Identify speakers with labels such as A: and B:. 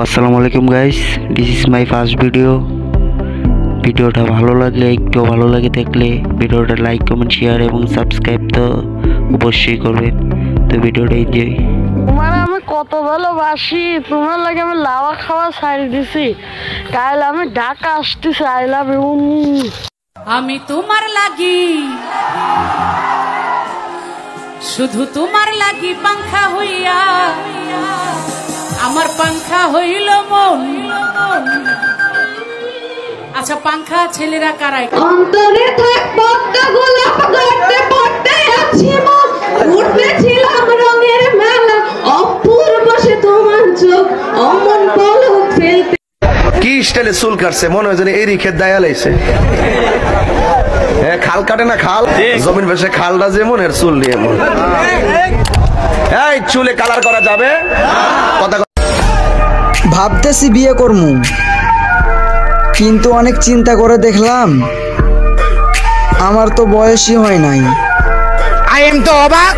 A: আসসালামু আলাইকুম guys, this is my first video. ভিডিওটা ভালো লাগলে, একটু ভালো লাগে থাকলে ভিডিওটা লাইক, কমেন্ট, শেয়ার এবং সাবস্ক্রাইব তো অবশ্যই করবেন। তো ভিডিওটা এনজয়।
B: তোমার আমি কত ভালোবাসি, তোমার লাগে আমি লাওয়া খাওয়া ছাড়ি দিছি, কাল আমি ঢাকা আসতেছি। I love you.
C: আমি তোমার লাগি, শুধু তোমার লাগি পাংখা হইয়া, আমার পাংখা হইল মন। আচ্ছা, পাংখা ছেলেরা কারাই?
D: অন্তরে থাক পদ্মা গোলাপ গড়তে পড়তে আছি মন, উঠেছিলাম রঙের মেলা, অপূর্ব সে তোমার চোখ অমন পলক ফেলতে।
E: কি স্টাইলে চুল কাটছে, মনে হয় যেন এই রিখের দায়া লাইছে। হ্যাঁ, খাল কাটে না, খাল জমিন ভেসে খালটা যেমন এর চুল নিয়ে এমন। এই চুলে কালার করা যাবে? কথা
F: ভাবতেছি বিয়ে করমু, কিন্তু অনেক চিন্তা করে দেখলাম আমার তো বয়সই হয় নাই।
G: I am তো অবাক।